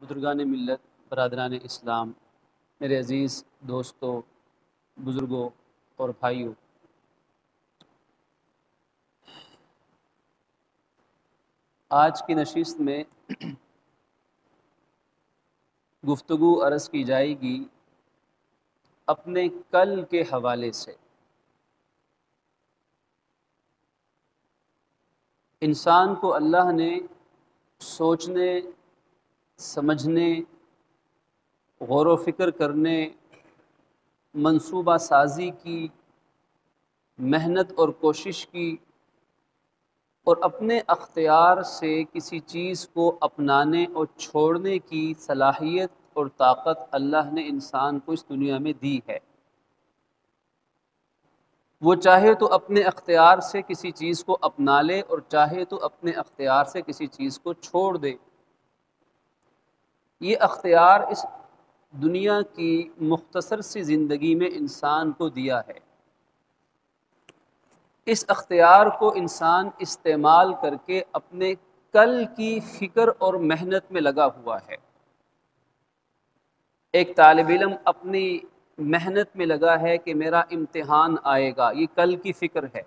بزرگان ملت، برادران اسلام، میرے عزیز دوستوں، بزرگوں اور بھائیوں، آج کی نشست میں گفتگو عرض کی جائے گی اپنے کل کے حوالے سے۔ انسان کو اللہ نے سوچنے، سمجھنے، غور و فکر کرنے، منصوبہ سازی کی، محنت اور کوشش کی، اور اپنے اختیار سے کسی چیز کو اپنانے اور چھوڑنے کی صلاحیت اور طاقت اللہ نے انسان کو اس دنیا میں دی ہے۔ وہ چاہے تو اپنے اختیار سے کسی چیز کو اپنا لے اور چاہے تو اپنے اختیار سے کسی چیز کو چھوڑ دے۔ یہ اختیار اس دنیا کی مختصر سی زندگی میں انسان کو دیا ہے۔ اس اختیار کو انسان استعمال کر کے اپنے کل کی فکر اور محنت میں لگا ہوا ہے۔ ایک طالب علم اپنی محنت میں لگا ہے کہ میرا امتحان آئے گا، یہ کل کی فکر ہے۔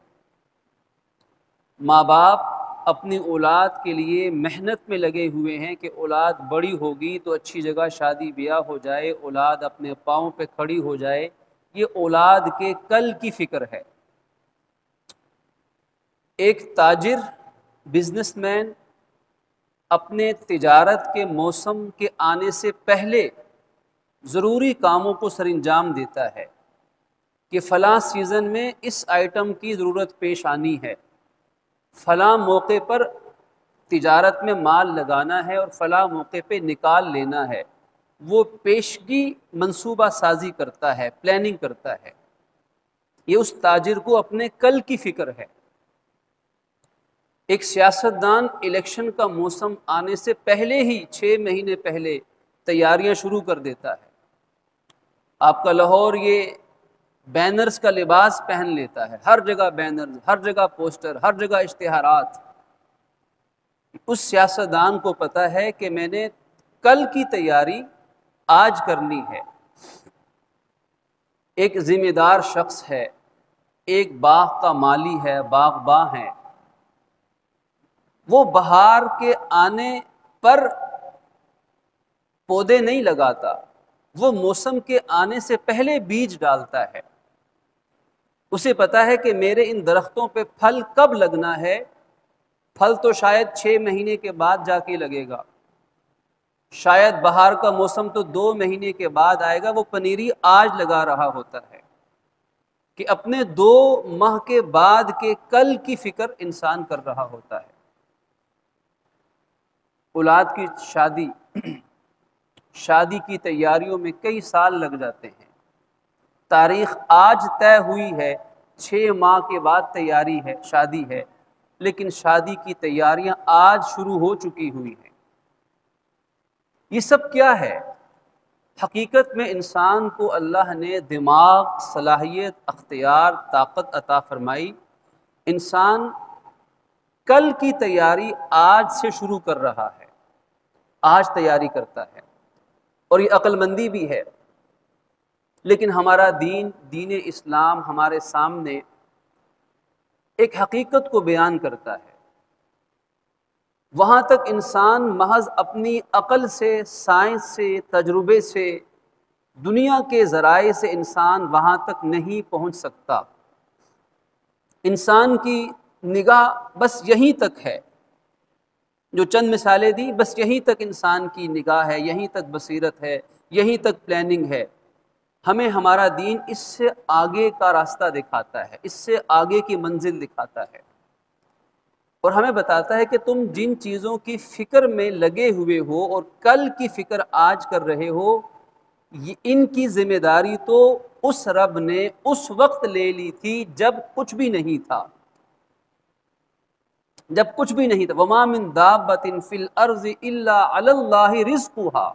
ماں باپ اپنی اولاد کے لیے محنت میں لگے ہوئے ہیں کہ اولاد بڑی ہوگی تو اچھی جگہ شادی بیاہ ہو جائے، اولاد اپنے پاؤں پہ کھڑی ہو جائے، یہ اولاد کے کل کی فکر ہے۔ ایک تاجر، بزنس مین اپنے تجارت کے موسم کے آنے سے پہلے ضروری کاموں کو سر انجام دیتا ہے کہ فلاں سیزن میں اس آئٹم کی ضرورت پیش آنی ہے، فلاں موقع پر تجارت میں مال لگانا ہے اور فلاں موقع پہ نکال لینا ہے۔ وہ پیشگی منصوبہ سازی کرتا ہے، پلاننگ کرتا ہے۔ یہ اس تاجر کو اپنے کل کی فکر ہے۔ ایک سیاستدان الیکشن کا موسم آنے سے پہلے ہی 6 مہینے پہلے تیاریاں شروع کر دیتا ہے۔ آپ کا لاہور یہ بینرز کا لباس پہن لیتا ہے، ہر جگہ بینرز، ہر جگہ پوسٹر، ہر جگہ اشتہارات۔ اس سیاستدان کو پتہ ہے کہ میں نے کل کی تیاری آج کرنی ہے۔ ایک ذمہ دار شخص ہے، ایک باغ کا مالی ہے، باغباں ہے، وہ بہار کے آنے پر پودے نہیں لگاتا، وہ موسم کے آنے سے پہلے بیج ڈالتا ہے۔ اسے پتا ہے کہ میرے ان درختوں پہ پھل کب لگنا ہے، پھل تو شاید 6 مہینے کے بعد جا کے لگے گا، شاید بہار کا موسم تو 2 مہینے کے بعد آئے گا۔ وہ پنیری آج لگا رہا ہوتا ہے کہ اپنے 2 ماہ کے بعد کے کل کی فکر انسان کر رہا ہوتا ہے۔ اولاد کی شادی کی تیاریوں میں کئی سال لگ جاتے ہیں۔ تاریخ آج طے ہوئی ہے، 6 ماہ کے بعد تیاری ہے، شادی ہے، لیکن شادی کی تیاریاں آج شروع ہو چکی ہوئی ہیں۔ یہ سب کیا ہے؟ حقیقت میں انسان کو اللہ نے دماغ، صلاحیت، اختیار، طاقت عطا فرمائی۔ انسان کل کی تیاری آج سے شروع کر رہا ہے، آج تیاری کرتا ہے، اور یہ عقل مندی بھی ہے۔ لیکن ہمارا دین اسلام ہمارے سامنے ایک حقیقت کو بیان کرتا ہے۔ وہاں تک انسان محض اپنی عقل سے، سائنس سے، تجربے سے، دنیا کے ذرائع سے انسان وہاں تک نہیں پہنچ سکتا۔ انسان کی نگاہ بس یہیں تک ہے، جو چند مثالیں دی، بس یہیں تک انسان کی نگاہ ہے، یہیں تک بصیرت ہے، یہیں تک پلاننگ ہے۔ ہمیں ہمارا دین اس سے آگے کا راستہ دکھاتا ہے، اس سے آگے کی منزل دکھاتا ہے، اور ہمیں بتاتا ہے کہ تم جن چیزوں کی فکر میں لگے ہوئے ہو اور کل کی فکر آج کر رہے ہو، ان کی ذمہ داری تو اس رب نے اس وقت لے لی تھی جب کچھ بھی نہیں تھا، جب کچھ بھی نہیں تھا۔ وَمَا مِن دَابَّةٍ فِي الْأَرْضِ إِلَّا عَلَى اللَّهِ رِزْقُهَا۔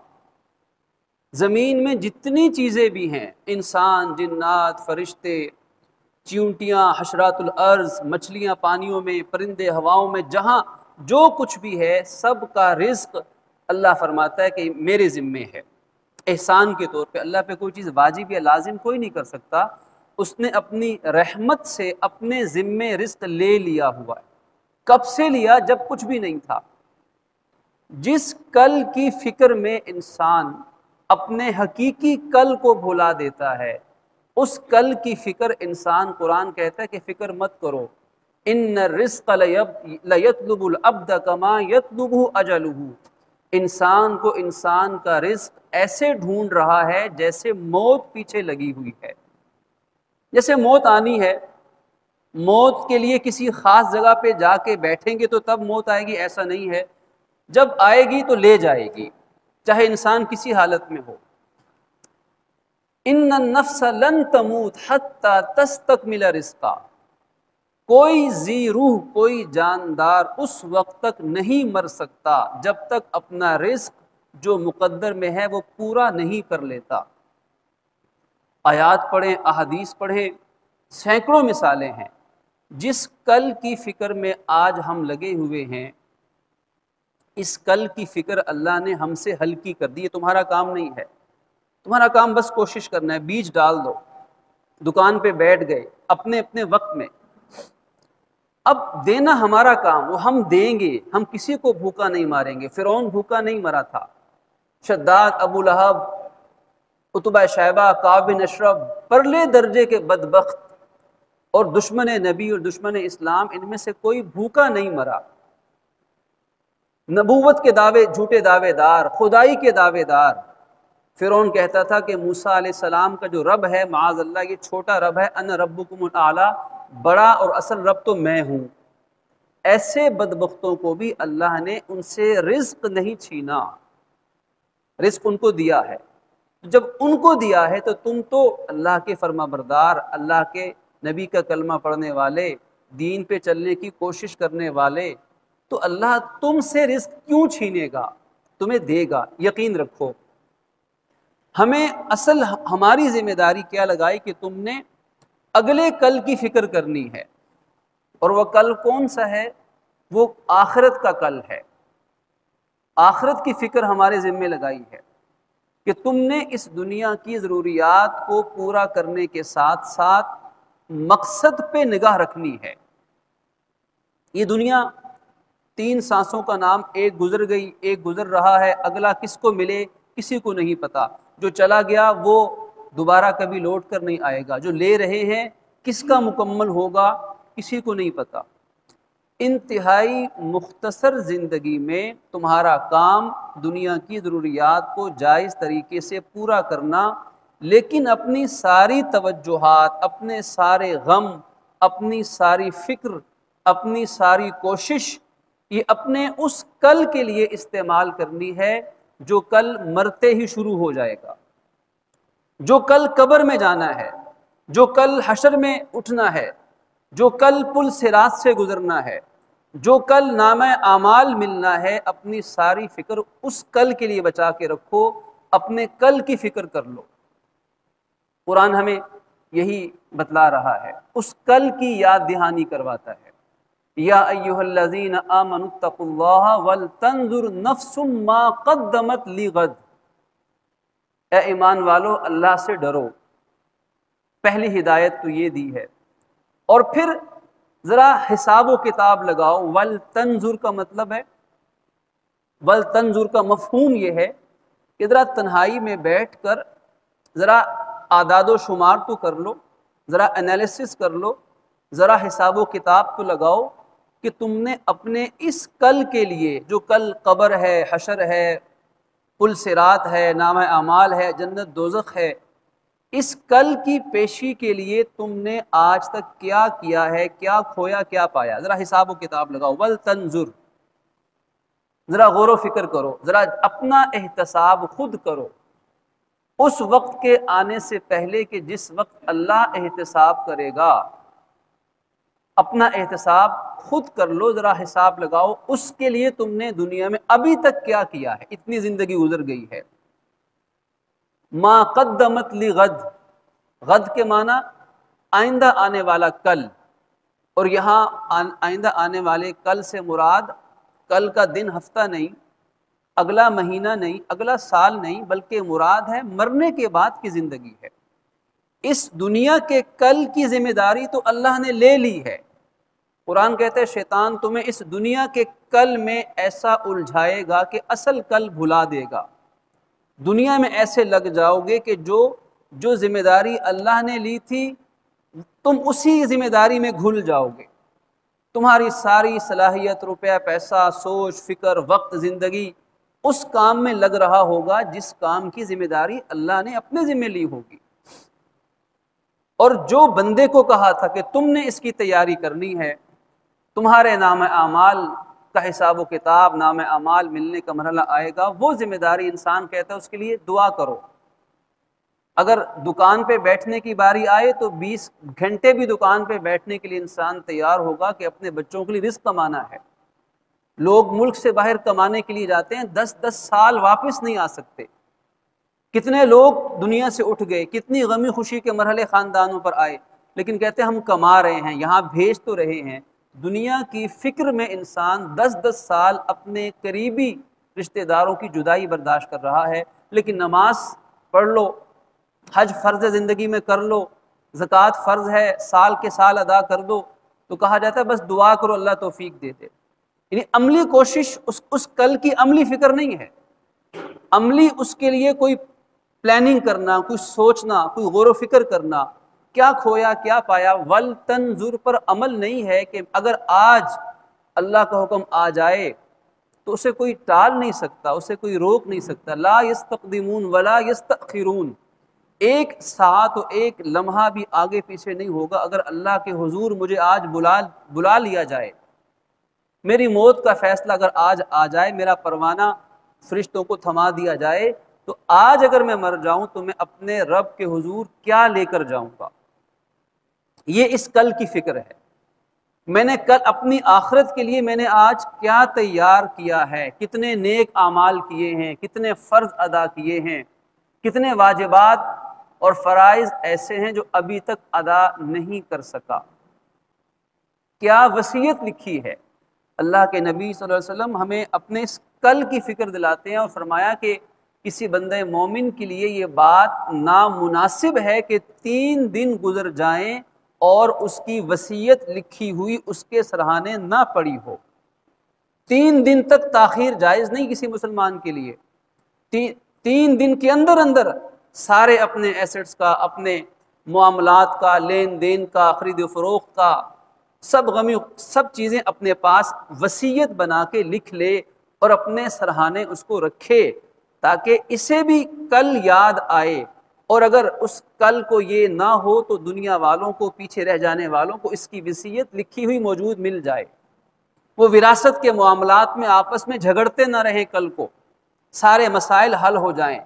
زمین میں جتنی چیزیں بھی ہیں، انسان، جنات، فرشتے، چیونٹیاں، حشرات الارض، مچھلیاں پانیوں میں، پرندے ہواؤں میں، جہاں جو کچھ بھی ہے، سب کا رزق اللہ فرماتا ہے کہ میرے ذمے ہے، احسان کے طور پہ اللہ پہ کوئی چیز واجب یا لازم کوئی نہیں کر سکتا، اس نے اپنی رحمت سے اپنے ذمے رزق لے لیا ہوا ہے۔ کب سے لیا؟ جب کچھ بھی نہیں تھا۔ جس کل کی فکر میں انسان اپنے حقیقی کل کو بھلا دیتا ہے، اس کل کی فکر انسان، قرآن کہتا ہے کہ فکر مت کرو، ان الرزق لیطلب العبد کما یطلب اجلہ، انسان کو انسان کا رزق ایسے ڈھونڈ رہا ہے جیسے موت پیچھے لگی ہوئی ہے۔ جیسے موت آنی ہے، موت کے لیے کسی خاص جگہ پہ جا کے بیٹھیں گے تو تب موت آئے گی، ایسا نہیں ہے، جب آئے گی تو لے جائے گی، چاہے انسان کسی حالت میں ہو۔ ان النفس لن تموت حتی تستکمل رزقا، کوئی ذی روح، کوئی جاندار اس وقت تک نہیں مر سکتا جب تک اپنا رزق جو مقدر میں ہے وہ پورا نہیں کر لیتا۔ آیات پڑھیں، احادیث پڑھیں، سینکڑوں مثالیں ہیں۔ جس کل کی فکر میں آج ہم لگے ہوئے ہیں، اس کل کی فکر اللہ نے ہم سے ہلکی کر دی ہے۔ تمہارا کام نہیں ہے، تمہارا کام بس کوشش کرنا ہے، بیج ڈال دو، دکان پہ بیٹھ گئے اپنے اپنے وقت میں، اب دینا ہمارا کام، وہ ہم دیں گے، ہم کسی کو بھوکا نہیں ماریں گے۔ فرعون بھوکا نہیں مرا تھا، شداد، ابو لہب، عتبہ شیبہ، کعب بن اشرف، پرلے درجے کے بدبخت اور دشمن نبی اور دشمن اسلام، ان میں سے کوئی بھوکا نہیں مرا۔ نبوت کے دعوے، جھوٹے دعوے دار، خدائی کے دعوے دار۔ فرعون کہتا تھا کہ موسیٰ علیہ السلام کا جو رب ہے، معاذ اللہ یہ چھوٹا رب ہے، انا ربکم الاعلی، بڑا اور اصل رب تو میں ہوں۔ ایسے بدبختوں کو بھی اللہ نے ان سے رزق نہیں چھینا، رزق ان کو دیا ہے۔ جب ان کو دیا ہے تو تم تو اللہ کے فرما بردار، اللہ کے نبی کا کلمہ پڑھنے والے، دین پہ چلنے کی کوشش کرنے والے، تو اللہ تم سے رزق کیوں چھینے گا؟ تمہیں دے گا، یقین رکھو۔ ہمیں اصل ہماری ذمہ داری کیا لگائی کہ تم نے اگلے کل کی فکر کرنی ہے، اور وہ کل کون سا ہے؟ وہ آخرت کا کل ہے۔ آخرت کی فکر ہمارے ذمہ لگائی ہے کہ تم نے اس دنیا کی ضروریات کو پورا کرنے کے ساتھ ساتھ مقصد پہ نگاہ رکھنی ہے۔ یہ دنیا 3 سانسوں کا نام، ایک گزر گئی، ایک گزر رہا ہے، اگلا کس کو ملے کسی کو نہیں پتا۔ جو چلا گیا وہ دوبارہ کبھی لوٹ کر نہیں آئے گا، جو لے رہے ہیں کس کا مکمل ہوگا کسی کو نہیں پتا۔ انتہائی مختصر زندگی میں تمہارا کام دنیا کی ضروریات کو جائز طریقے سے پورا کرنا، لیکن اپنی ساری توجہات، اپنے سارے غم، اپنی ساری فکر، اپنی ساری کوشش یہ اپنے اس کل کے لیے استعمال کرنی ہے جو کل مرتے ہی شروع ہو جائے گا، جو کل قبر میں جانا ہے، جو کل حشر میں اٹھنا ہے، جو کل پل صراط سے گزرنا ہے، جو کل نامہ اعمال ملنا ہے۔ اپنی ساری فکر اس کل کے لیے بچا کے رکھو، اپنے کل کی فکر کر لو۔ قرآن ہمیں یہی بتلا رہا ہے، اس کل کی یاد دہانی کرواتا ہے۔ یا ایھا الذین آمنوا اتقوا اللہ ولتنظر نفس ما قدمت لغد، اے ایمان والو اللہ سے ڈرو۔ پہلی ہدایت تو یہ دی ہے، اور پھر ذرا حساب و کتاب لگاؤ۔ ولتنظر کا مطلب ہے، ولتنظر کا مفہوم یہ ہے کہ ذرا تنہائی میں بیٹھ کر ذرا اعداد و شمار تو کر لو، ذرا انالیسس کر لو، ذرا حساب و کتاب تو لگاؤ کہ تم نے اپنے اس کل کے لیے، جو کل قبر ہے، حشر ہے، پل صراط ہے، نامہ اعمال ہے، جنت دوزخ ہے، اس کل کی پیشی کے لیے تم نے آج تک کیا کیا ہے، کیا کھویا کیا پایا، ذرا حساب و کتاب لگاؤ۔ ولتنظر، ذرا غور و فکر کرو، ذرا اپنا احتساب خود کرو، اس وقت کے آنے سے پہلے کہ جس وقت اللہ احتساب کرے گا۔ اپنا احتساب خود کر لو، ذرا حساب لگاؤ، اس کے لیے تم نے دنیا میں ابھی تک کیا کیا ہے، اتنی زندگی گزر گئی ہے۔ ما قدمت لغد، غد کے معنی آئندہ آنے والا کل، اور یہاں آئندہ آنے والے کل سے مراد کل کا دن ہفتہ نہیں، اگلا مہینہ نہیں، اگلا سال نہیں، بلکہ مراد ہے مرنے کے بعد کی زندگی ہے۔ اس دنیا کے کل کی ذمہ داری تو اللہ نے لے لی ہے۔ قرآن کہتے ہیں شیطان تمہیں اس دنیا کے کل میں ایسا الجھائے گا کہ اصل کل بھلا دے گا۔ دنیا میں ایسے لگ جاؤ گے کہ جو ذمہ داری اللہ نے لی تھی تم اسی ذمہ داری میں گھل جاؤ گے۔ تمہاری ساری صلاحیت، روپیہ، پیسہ، سوچ، فکر، وقت، زندگی اس کام میں لگ رہا ہوگا جس کام کی ذمہ داری اللہ نے اپنے ذمہ لی ہوگی۔ اور جو بندے کو کہا تھا کہ تم نے اس کی تیاری کرنی ہے، تمہارے نام اعمال کا حساب و کتاب، نام اعمال ملنے کا مرحلہ آئے گا، وہ ذمہ داری انسان کہتا ہے اس کے لیے دعا کرو۔ اگر دکان پہ بیٹھنے کی باری آئے تو 20 گھنٹے بھی دکان پہ بیٹھنے کے لیے انسان تیار ہوگا کہ اپنے بچوں کے لیے رزق کمانا ہے۔ لوگ ملک سے باہر کمانے کے لیے جاتے ہیں، 10 سال واپس نہیں آ سکتے۔ کتنے لوگ دنیا سے اٹھ گئے، کتنی غمی خوشی کے مرحلے خاندانوں پر آئے، لیکن کہتے ہیں ہم کما رہے ہیں، یہاں بھیج تو رہے ہیں۔ دنیا کی فکر میں انسان 10 سال اپنے قریبی رشتہ داروں کی جدائی برداشت کر رہا ہے، لیکن نماز پڑھ لو، حج فرض زندگی میں کر لو، زکوٰۃ فرض ہے سال کے سال ادا کر دو، تو کہا جاتا ہے بس دعا کرو اللہ توفیق دے دے۔ یعنی عملی کوشش، اس کل کی عملی فکر نہیں ہے۔ عملی اس کے لیے کوئی پلاننگ کرنا، کوئی سوچنا، کوئی غور و فکر کرنا، کیا کھویا کیا پایا، وَلْتَنْظُرْ پر عمل نہیں ہے کہ اگر آج اللہ کا حکم آ جائے تو اسے کوئی ٹال نہیں سکتا، اسے کوئی روک نہیں سکتا۔ لا يستقدمون ولا يستأخرون، ایک ساعت و ایک لمحہ بھی آگے پیچھے نہیں ہوگا۔ اگر اللہ کے حضور مجھے آج بلا لیا جائے، میری موت کا فیصلہ اگر آج آ جائے، میرا پروانہ فرشتوں کو تھما دیا جائے، تو آج اگر میں مر جاؤں تو میں اپنے رب کے حضور کیا لے کر جاؤں گا؟ یہ اس کل کی فکر ہے۔ میں نے کل اپنی آخرت کے لیے میں نے آج کیا تیار کیا ہے، کتنے نیک اعمال کیے ہیں، کتنے فرض ادا کیے ہیں، کتنے واجبات اور فرائض ایسے ہیں جو ابھی تک ادا نہیں کر سکا، کیا وصیت لکھی ہے۔ اللہ کے نبی صلی اللہ علیہ وسلم ہمیں اپنے اس کل کی فکر دلاتے ہیں اور فرمایا کہ کسی بندے مومن کے لیے یہ بات نامناسب ہے کہ 3 دن گزر جائیں اور اس کی وصیت لکھی ہوئی اس کے سرہانے نہ پڑی ہو۔ 3 دن تک تاخیر جائز نہیں کسی مسلمان کے لیے۔ 3 دن کے اندر اندر سارے اپنے ایسٹس کا، اپنے معاملات کا، لین دین کا، خرید و فروخت کا، سب چیزیں اپنے پاس وصیت بنا کے لکھ لے اور اپنے سرہانے اس کو رکھے، تاکہ اسے بھی کل یاد آئے، اور اگر اس کل کو یہ نہ ہو تو دنیا والوں کو، پیچھے رہ جانے والوں کو اس کی وصیت لکھی ہوئی موجود مل جائے۔ وہ وراثت کے معاملات میں آپس میں جھگڑتے نہ رہیں، کل کو سارے مسائل حل ہو جائیں۔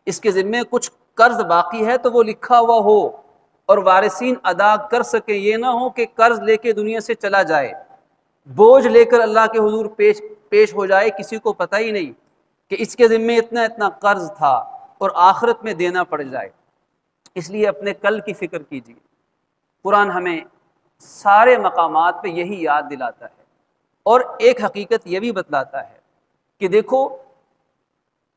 اس کے ذمے کچھ قرض باقی ہے تو وہ لکھا ہوا ہو اور وارثین ادا کر سکیں، یہ نہ ہو کہ قرض لے کے دنیا سے چلا جائے، بوجھ لے کر اللہ کے حضور پیش ہو جائے، کسی کو پتہ ہی نہیں کہ اس کے ذمے اتنا قرض تھا، اور آخرت میں دینا پڑ جائے۔ اس لیے اپنے کل کی فکر کیجیے۔ قرآن ہمیں سارے مقامات پہ یہی یاد دلاتا ہے، اور ایک حقیقت یہ بھی بتلاتا ہے کہ دیکھو،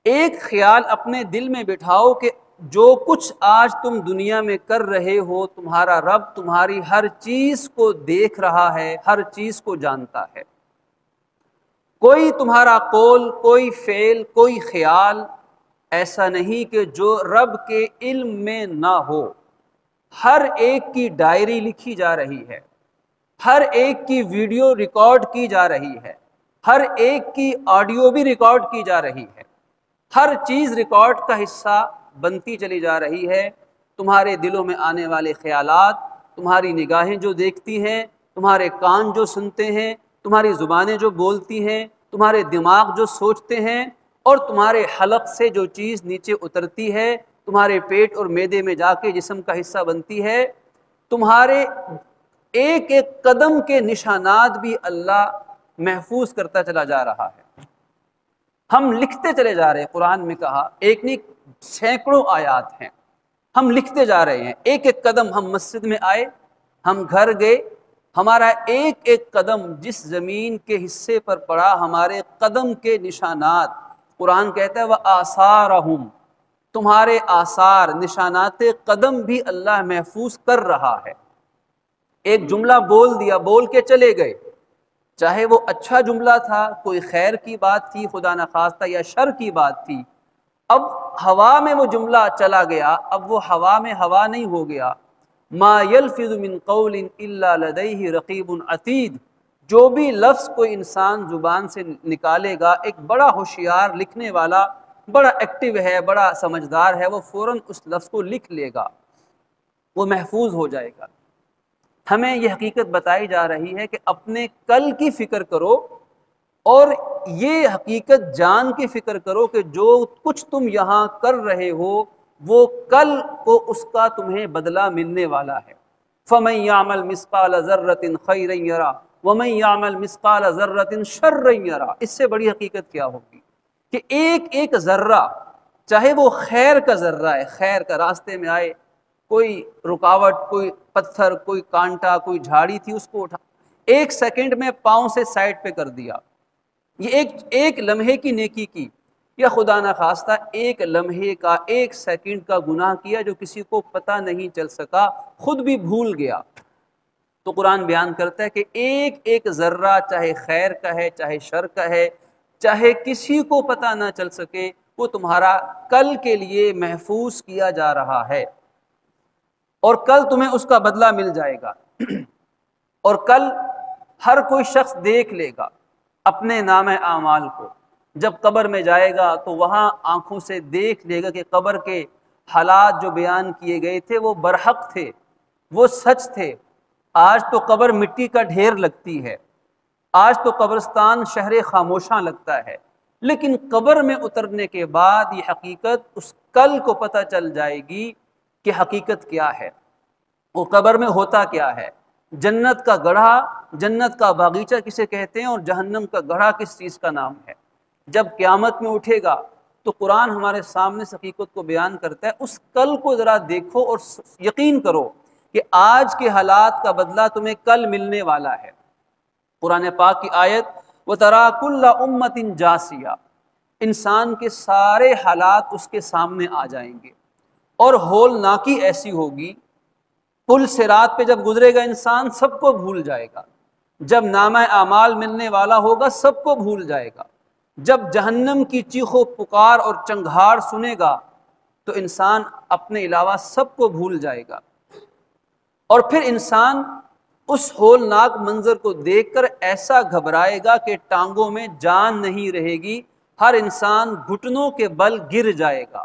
ایک خیال اپنے دل میں بٹھاؤ کہ جو کچھ آج تم دنیا میں کر رہے ہو، تمہارا رب تمہاری ہر چیز کو دیکھ رہا ہے، ہر چیز کو جانتا ہے۔ کوئی تمہارا قول، کوئی فعل، کوئی خیال ایسا نہیں کہ جو رب کے علم میں نہ ہو۔ ہر ایک کی ڈائری لکھی جا رہی ہے، ہر ایک کی ویڈیو ریکارڈ کی جا رہی ہے، ہر ایک کی آڈیو بھی ریکارڈ کی جا رہی ہے، ہر چیز ریکارڈ کا حصہ بنتی چلی جا رہی ہے۔ تمہارے دلوں میں آنے والے خیالات، تمہاری نگاہیں جو دیکھتی ہیں، تمہارے کان جو سنتے ہیں، تمہاری زبانیں جو بولتی ہیں، تمہارے دماغ جو سوچتے ہیں، اور تمہارے حلق سے جو چیز نیچے اترتی ہے، تمہارے پیٹ اور معدے میں جا کے جسم کا حصہ بنتی ہے، تمہارے ایک ایک قدم کے نشانات بھی اللہ محفوظ کرتا چلا جا رہا ہے۔ ہم لکھتے چلے جا رہے ہیں۔ قرآن میں کہا ایک نہیں سینکڑوں آیات ہیں، ہم لکھتے جا رہے ہیں۔ ایک ایک قدم، ہم مسجد میں آئے، ہم گھر گئے، ہمارا ایک ایک قدم جس زمین کے حصے پر پڑا، ہمارے قدم کے نشانات قرآن کہتا ہے وَآثَارَهُمْ، تمہارے آثار نشانات قدم بھی اللہ محفوظ کر رہا ہے۔ ایک جملہ بول دیا، بول کے چلے گئے، چاہے وہ اچھا جملہ تھا، کوئی خیر کی بات تھی خدا نخواستہ، یا شر کی بات تھی، اب ہوا میں وہ جملہ چلا گیا، اب وہ ہوا میں ہوا نہیں ہو گیا۔ ما یلفظ من قول الا لدیہ رقیب عتید، جو بھی لفظ کوئی انسان زبان سے نکالے گا، ایک بڑا ہوشیار لکھنے والا، بڑا ایکٹیو ہے، بڑا سمجھدار ہے، وہ فوراً اس لفظ کو لکھ لے گا، وہ محفوظ ہو جائے گا۔ ہمیں یہ حقیقت بتائی جا رہی ہے کہ اپنے کل کی فکر کرو، اور یہ حقیقت جان کی فکر کرو کہ جو کچھ تم یہاں کر رہے ہو وہ کل کو اس کا تمہیں بدلہ ملنے والا ہے۔ فَمَن يَعْمَلْ مِثْقَالَ ذَرَّةٍ خَيْرًا يَرَهُ وَمَن يَعْمَلْ مِثْقَالَ ذَرَّةٍ شَرًّا يَرَهُ۔ اس سے بڑی حقیقت کیا ہوگی کہ ایک ایک ذرہ، چاہے وہ خیر کا ذرہ ہے، خیر کا راستے میں آئے، کوئی رکاوٹ، کوئی پتھر، کوئی کانٹا، کوئی جھاڑی تھی، اس کو اٹھا ایک سیکنڈ میں پاؤں سے سائڈ پہ کر دیا، یہ ایک لمحے کی نیکی کی، یا خدا نخواستہ ایک لمحے کا، ایک سیکنڈ کا گناہ کیا جو کسی کو پتہ نہیں چل سکا، خود بھی بھول گیا۔ تو قرآن بیان کرتا ہے کہ ایک ایک ذرہ، چاہے خیر کا ہے، چاہے شر کا ہے، چاہے کسی کو پتہ نہ چل سکے، وہ تمہارا کل کے لیے محفوظ کیا جا رہا ہے، اور کل تمہیں اس کا بدلہ مل جائے گا۔ اور کل ہر کوئی شخص دیکھ لے گا اپنے نام اعمال کو، جب قبر میں جائے گا تو وہاں آنکھوں سے دیکھ لے گا کہ قبر کے حالات جو بیان کیے گئے تھے وہ برحق تھے، وہ سچ تھے۔ آج تو قبر مٹی کا ڈھیر لگتی ہے، آج تو قبرستان شہر خاموشاں لگتا ہے، لیکن قبر میں اترنے کے بعد یہ حقیقت اس کل کو پتہ چل جائے گی کہ حقیقت کیا ہے، وہ قبر میں ہوتا کیا ہے، جنت کا گڑھا، جنت کا باغیچہ کسے کہتے ہیں، اور جہنم کا گڑھا کس چیز کا نام ہے۔ جب قیامت میں اٹھے گا تو قرآن ہمارے سامنے اس حقیقت کو بیان کرتا ہے، اس کل کو ذرا دیکھو اور یقین کرو کہ آج کے حالات کا بدلہ تمہیں کل ملنے والا ہے۔ قرآن پاک کی آیت وَتَرَا كُلَّ أُمَّةٍ جَاثِيَةٍ، انسان کے سارے حالات اس کے سامنے آ جائیں گے، اور ہولناکی ایسی ہوگی، پل صراط پہ جب گزرے گا انسان سب کو بھول جائے گا، جب نامہ اعمال ملنے والا ہوگا سب کو بھول جائے گا، جب جہنم کی چیخ و پکار اور چنگھاڑ سنے گا تو انسان اپنے علاوہ سب کو بھول جائے گا، اور پھر انسان اس ہولناک منظر کو دیکھ کر ایسا گھبرائے گا کہ ٹانگوں میں جان نہیں رہے گی، ہر انسان گھٹنوں کے بل گر جائے گا۔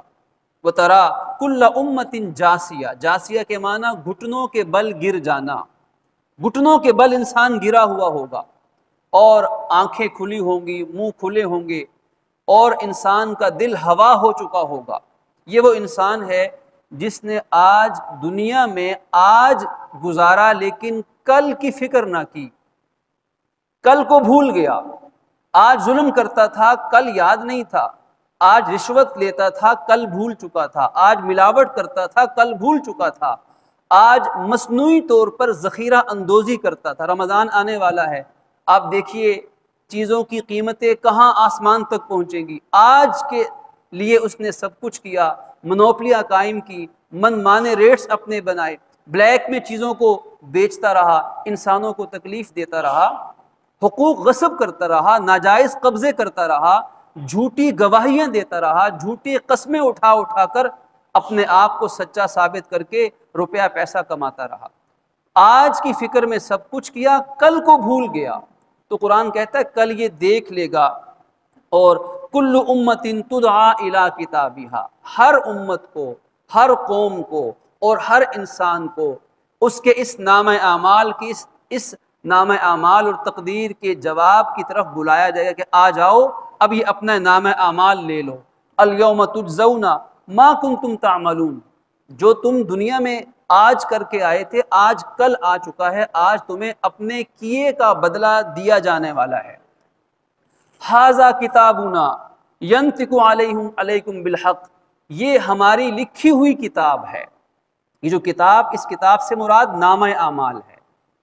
وَتَرَا كُلَّ أُمَّةٍ جَاثِيَةٍ، جاسیہ کے معنی گھٹنوں کے بل گر جانا، گھٹنوں کے بل انسان گرا ہوا ہوگا، اور آنکھیں کھلی ہوں گی، منہ کھلے ہوں گے، اور انسان کا دل ہوا ہو چکا ہوگا۔ یہ وہ انسان ہے جس نے آج دنیا میں آج گزارا لیکن کل کی فکر نہ کی، کل کو بھول گیا، آج ظلم کرتا تھا کل یاد نہیں تھا، آج رشوت لیتا تھا کل بھول چکا تھا، آج ملاوٹ کرتا تھا کل بھول چکا تھا، آج مصنوعی طور پر ذخیرہ اندوزی کرتا تھا۔ رمضان آنے والا ہے، آپ دیکھیے چیزوں کی قیمتیں کہاں آسمان تک پہنچیں گی، آج کے لیے اس نے سب کچھ کیا، منوپلیاں قائم کی، من مانے ریٹس اپنے بنائے، بلیک میں چیزوں کو بیچتا رہا، انسانوں کو تکلیف دیتا رہا، حقوق غصب کرتا رہا، ناجائز قبضے کرتا رہا، جھوٹی گواہیاں دیتا رہا، جھوٹی قسمیں اٹھا اٹھا کر اپنے آپ کو سچا ثابت کر کے روپیہ پیسہ کماتا رہا، آج کی فکر میں سب کچھ کیا، کل کو بھول گیا۔ تو قرآن کہتا ہے کل یہ دیکھ لے گا، اور کل امت تدعا الی کتابہا، ہر امت کو، ہر قوم کو اور ہر انسان کو اس کے اس نامہ اعمال کی، اس نامہ اعمال اور تقدیر کے جواب کی طرف بلایا جائے گا کہ آ جاؤ اب یہ اپنا نامہ اعمال لے لو، الیوم تجزون ما کنتم تعملون، جو تم دنیا میں آج کر کے آئے تھے آج کل آ چکا ہے، آج تمہیں اپنے کیے کا بدلہ دیا جانے والا ہے۔ ھذا کتابنا ینطق علیکم بالحق، یہ ہماری لکھی ہوئی کتاب ہے۔ یہ جو کتاب، اس کتاب سے مراد نامہ اعمال ہے،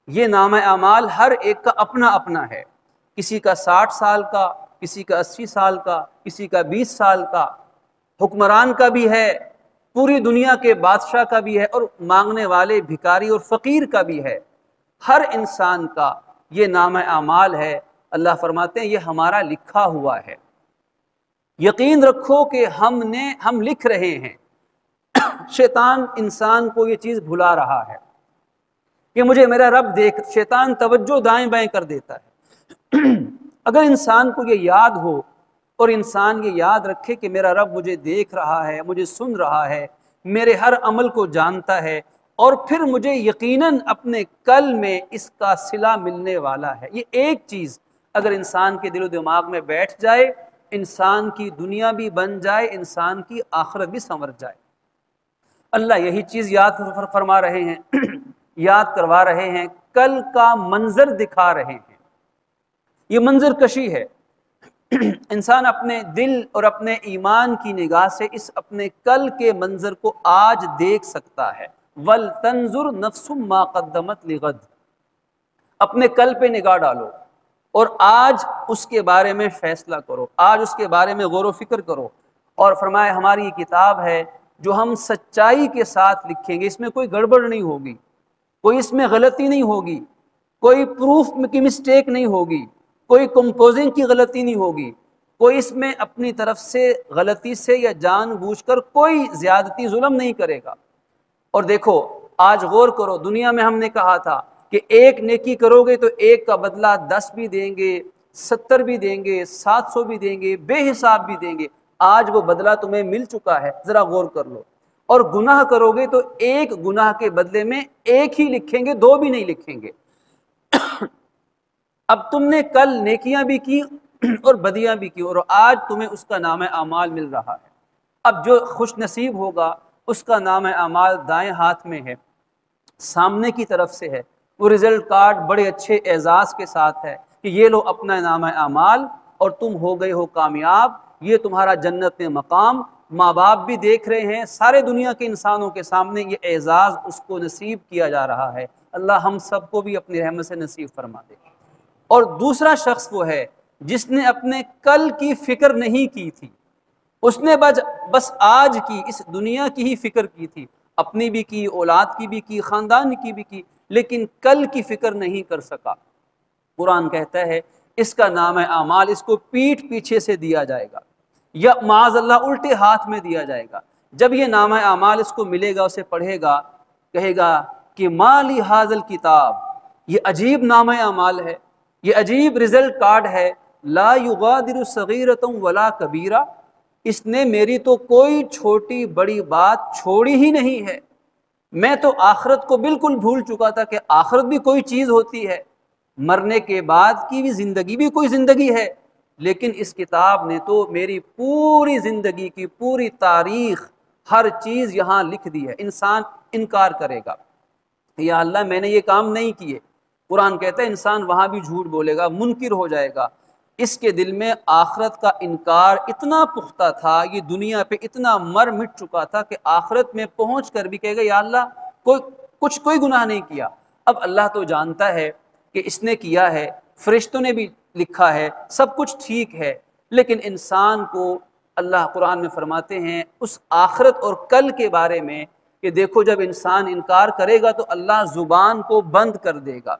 یہ نامہ اعمال ہر ایک کا اپنا اپنا ہے، کسی کا 60 سال کا، کسی کا 80 سال کا، کسی کا 20 سال کا، حکمران کا بھی ہے، پوری دنیا کے بادشاہ کا بھی ہے، اور مانگنے والے بھکاری اور فقیر کا بھی ہے۔ ہر انسان کا یہ نامہ اعمال ہے۔ اللہ فرماتے ہیں یہ ہمارا لکھا ہوا ہے، یقین رکھو کہ ہم لکھ رہے ہیں۔ شیطان انسان کو یہ چیز بھلا رہا ہے کہ مجھے میرا رب دیکھ، شیطان توجہ دائیں بائیں کر دیتا ہے۔ اگر انسان کو یہ یاد ہو اور انسان یہ یاد رکھے کہ میرا رب مجھے دیکھ رہا ہے، مجھے سن رہا ہے، میرے ہر عمل کو جانتا ہے، اور پھر مجھے یقیناً اپنے کل میں اس کا صلہ ملنے والا ہے، یہ ایک چیز اگر انسان کے دل و دماغ میں بیٹھ جائے، انسان کی دنیا بھی بن جائے، انسان کی آخرت بھی سنور جائے۔ اللہ یہی چیز یاد فرما رہے ہیں، یاد کروا رہے ہیں، کل کا منظر دکھا رہے ہیں۔ یہ منظر کشی ہے، انسان اپنے دل اور اپنے ایمان کی نگاہ سے اس اپنے کل کے منظر کو آج دیکھ سکتا ہے۔ وَلْتَنْظُرْ نَفْسٌ مَا قَدَّمَتْ لِغَدٍ، اپنے کل پہ نگاہ ڈالو اور آج اس کے بارے میں فیصلہ کرو، آج اس کے بارے میں غور و فکر کرو۔ اور فرمایا ہماری یہ کتاب ہے جو ہم سچائی کے ساتھ لکھیں گے، اس میں کوئی گڑبڑ نہیں ہوگی، کوئی اس میں غلطی نہیں ہوگی، کوئی پروف کی مسٹیک نہیں ہوگی، کوئی کمپوزنگ کی غلطی نہیں ہوگی، کوئی اس میں اپنی طرف سے غلطی سے یا جان بوجھ کر کوئی زیادتی ظلم نہیں کرے گا۔ اور دیکھو آج غور کرو، دنیا میں ہم نے کہا تھا کہ ایک نیکی کرو گے تو ایک کا بدلہ 10 بھی دیں گے، 70 بھی دیں گے، 700 بھی دیں گے، بے حساب بھی دیں گے۔ آج وہ بدلہ تمہیں مل چکا ہے، ذرا غور کر لو۔ اور گناہ کرو گے تو ایک گناہ کے بدلے میں ایک ہی لکھیں گے، 2 بھی نہیں لکھیں گے۔ اب تم نے کل نیکیاں بھی کی اور بدیاں بھی کی، اور آج تمہیں اس کا نام اعمال مل رہا ہے۔ اب جو خوش نصیب ہوگا اس کا نام اعمال دائیں ہاتھ میں ہے، سامنے کی طرف سے ہے، وہ رزلٹ کارڈ بڑے اچھے اعزاز کے ساتھ ہے کہ یہ لو اپنا نام اعمال اور تم ہو گئے ہو کامیاب، یہ تمہارا جنت میں مقام۔ ماں باپ بھی دیکھ رہے ہیں، سارے دنیا کے انسانوں کے سامنے یہ اعزاز اس کو نصیب کیا جا رہا ہے۔ اللہ ہم سب کو بھی اپنی رحمت سے نصیب فرما دے۔ اور دوسرا شخص وہ ہے جس نے اپنے کل کی فکر نہیں کی تھی، اس نے بس آج کی اس دنیا کی ہی فکر کی تھی، اپنی بھی کی، اولاد کی بھی کی، خاندان کی بھی کی، لیکن کل کی فکر نہیں کر سکا۔ قرآن کہتا ہے اس کا نام اعمال اس کو پیٹھ پیچھے سے دیا جائے گا، یا معاذ اللہ الٹے ہاتھ میں دیا جائے گا۔ جب یہ نام اعمال اس کو ملے گا، اسے پڑھے گا، کہے گا کہ ما لی ھذا الکتاب، یہ عجیب نام اعمال ہے، یہ عجیب رزلٹ کارڈ ہے، لا یغادر صغیرۃ ولا کبیرہ، اس نے میری تو کوئی چھوٹی بڑی بات چھوڑی ہی نہیں ہے۔ میں تو آخرت کو بالکل بھول چکا تھا کہ آخرت بھی کوئی چیز ہوتی ہے، مرنے کے بعد کی بھی زندگی بھی کوئی زندگی ہے، لیکن اس کتاب نے تو میری پوری زندگی کی پوری تاریخ، ہر چیز یہاں لکھ دی ہے۔ انسان انکار کرے گا، یا اللہ میں نے یہ کام نہیں کیے۔ قرآن کہتا ہے انسان وہاں بھی جھوٹ بولے گا، منکر ہو جائے گا۔ اس کے دل میں آخرت کا انکار اتنا پختہ تھا، یہ دنیا پہ اتنا مر مٹ چکا تھا کہ آخرت میں پہنچ کر بھی کہے گا یا اللہ کوئی گناہ نہیں کیا۔ اب اللہ تو جانتا ہے کہ اس نے کیا ہے، فرشتوں نے بھی لکھا ہے، سب کچھ ٹھیک ہے، لیکن انسان کو اللہ قرآن میں فرماتے ہیں اس آخرت اور کل کے بارے میں کہ دیکھو جب انسان انکار کرے گا تو اللہ زبان کو بند کر دے گا،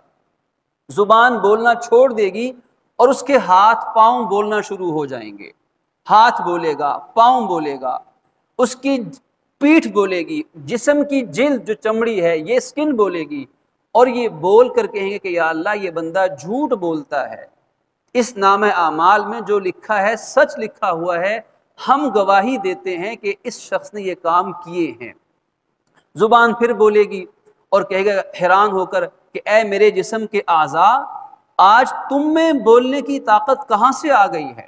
زبان بولنا چھوڑ دے گی، اور اس کے ہاتھ پاؤں بولنا شروع ہو جائیں گے۔ ہاتھ بولے گا، پاؤں بولے گا، اس کی پیٹھ بولے گی، جسم کی جلد جو چمڑی ہے یہ سکن بولے گی، اور یہ بول کر کہیں گے کہ یا اللہ یہ بندہ جھوٹ بولتا ہے، اس نام اعمال میں جو لکھا ہے سچ لکھا ہوا ہے، ہم گواہی دیتے ہیں کہ اس شخص نے یہ کام کیے ہیں۔ زبان پھر بولے گی اور کہے گا حیران ہو کر کہ اے میرے جسم کے اعضاء، آج تم میں بولنے کی طاقت کہاں سے آ گئی ہے؟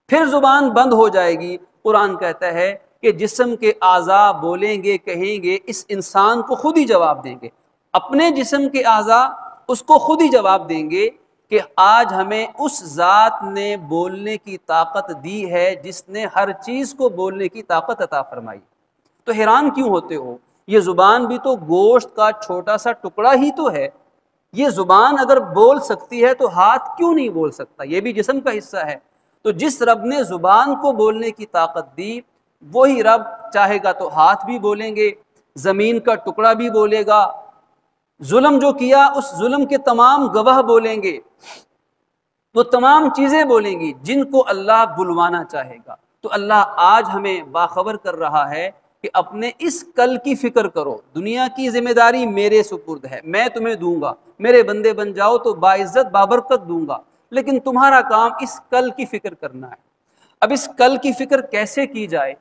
پھر زبان بند ہو جائے گی۔ قرآن کہتا ہے کہ جسم کے اعضاء بولیں گے، کہیں گے، اس انسان کو خود ہی جواب دیں گے، اپنے جسم کے اعضاء اس کو خود ہی جواب دیں گے کہ آج ہمیں اس ذات نے بولنے کی طاقت دی ہے جس نے ہر چیز کو بولنے کی طاقت عطا فرمائی۔ تو حیران کیوں ہوتے ہو؟ یہ زبان بھی تو گوشت کا چھوٹا سا ٹکڑا ہی تو ہے، یہ زبان اگر بول سکتی ہے تو ہاتھ کیوں نہیں بول سکتا؟ یہ بھی جسم کا حصہ ہے۔ تو جس رب نے زبان کو بولنے کی طاقت دی، وہی رب چاہے گا تو ہاتھ بھی بولیں گے، زمین کا ٹکڑا بھی بولے گا، ظلم جو کیا اس ظلم کے تمام گواہ بولیں گے، وہ تمام چیزیں بولیں گی جن کو اللہ بلوانا چاہے گا۔ تو اللہ آج ہمیں باخبر کر رہا ہے کہ اپنے اس کل کی فکر کرو، دنیا کی ذمہ داری میرے سپرد ہے، میں تمہیں دوں گا، میرے بندے بن جاؤ تو باعزت بابرکت دوں گا، لیکن تمہارا کام اس کل کی فکر کرنا ہے۔ اب اس کل کی فکر کیسے کی جائے؟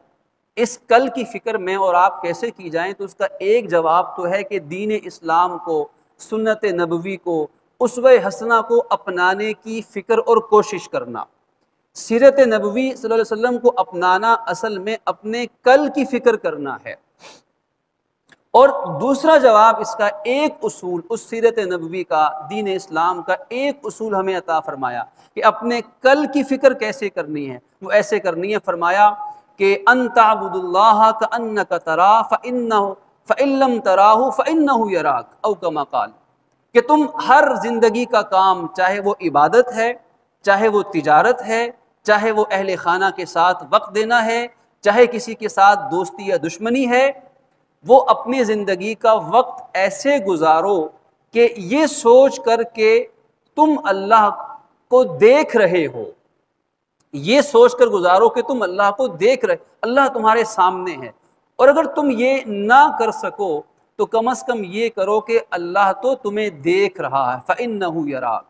اس کل کی فکر میں اور آپ کیسے کی جائیں؟ تو اس کا ایک جواب تو ہے کہ دین اسلام کو، سنت نبوی کو، اسوہ حسنہ کو اپنانے کی فکر اور کوشش کرنا۔ سیرت نبوی صلی اللہ علیہ وسلم کو اپنانا اصل میں اپنے کل کی فکر کرنا ہے۔ اور دوسرا جواب اس کا ایک اصول، اس سیرت نبوی کا، دین اسلام کا ایک اصول ہمیں عطا فرمایا کہ اپنے کل کی فکر کیسے کرنی ہے۔ وہ ایسے کرنی ہے، فرمایا کہ ان تعبد اللہ کأنک تراہ فإن لم تراہ فإنہ یراک، او کما قال، کہ تم ہر زندگی کا کام، چاہے وہ عبادت ہے، چاہے وہ تجارت ہے، چاہے وہ اہل خانہ کے ساتھ وقت دینا ہے، چاہے کسی کے ساتھ دوستی یا دشمنی ہے، وہ اپنی زندگی کا وقت ایسے گزارو کہ یہ سوچ کر کہ تم اللہ کو دیکھ رہے ہو، یہ سوچ کر گزارو کہ تم اللہ کو دیکھ رہے، اللہ تمہارے سامنے ہے۔ اور اگر تم یہ نہ کر سکو تو کم از کم یہ کرو کہ اللہ تو تمہیں دیکھ رہا ہے، فإنہ یراک،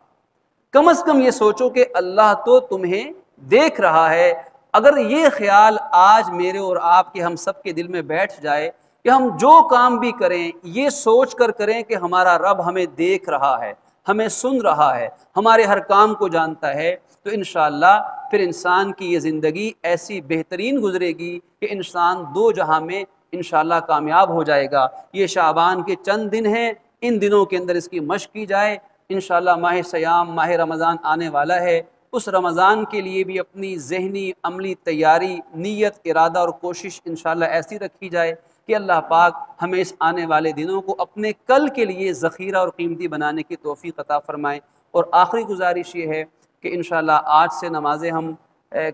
کم از کم یہ سوچو کہ اللہ تو تمہیں دیکھ رہا ہے۔ اگر یہ خیال آج میرے اور آپ کے، ہم سب کے دل میں بیٹھ جائے کہ ہم جو کام بھی کریں یہ سوچ کر کریں کہ ہمارا رب ہمیں دیکھ رہا ہے، ہمیں سن رہا ہے، ہمارے ہر کام کو جانتا ہے، تو انشاءاللہ پھر انسان کی یہ زندگی ایسی بہترین گزرے گی کہ انسان دو جہاں میں انشاءاللہ کامیاب ہو جائے گا۔ یہ شعبان کے چند دن ہیں، ان دنوں کے اندر اس کی مشق کی جائے۔ انشاءاللہ ماہ سیام، ماہ رمضان آنے والا ہے، اس رمضان کے لیے بھی اپنی ذہنی عملی تیاری، نیت، ارادہ اور کوشش انشاءاللہ ایسی رکھی جائے کہ اللہ پاک ہمیں اس آنے والے دنوں کو اپنے کل کے لیے ذخیرہ اور قیمتی بنانے کی توفیق عطا فرمائیں۔ اور آخری گزارش یہ ہے کہ انشاءاللہ آج سے نمازیں ہم،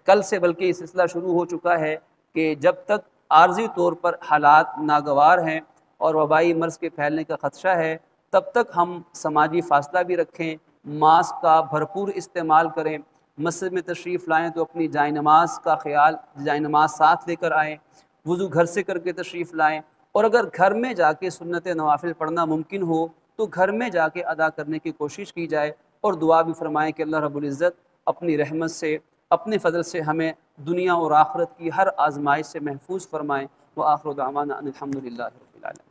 کل سے بلکہ یہ سلسلہ شروع ہو چکا ہے کہ جب تک عارضی طور پر حالات ناگوار ہیں اور وبائی مرض کے پھیلنے کا خدشہ ہے، تب تک ہم سماجی فاصلہ بھی رکھیں، ماسک کا بھرپور استعمال کریں، مسجد میں تشریف لائیں تو اپنی جائے نماز کا خیال، جائے نماز ساتھ لے کر آئیں، وضو گھر سے کر کے تشریف لائیں، اور اگر گھر میں جا کے سنت نوافل پڑھنا ممکن ہو تو گھر میں جا کے ادا کرنے کی کوشش کی جائے، اور دعا بھی فرمائیں کہ اللہ رب العزت اپنی رحمت سے، اپنے فضل سے ہمیں دنیا اور آخرت کی ہر آزمائش سے محفوظ فرمائیں۔ وآخر دعوانا ان الحمد للہ رب العالمین۔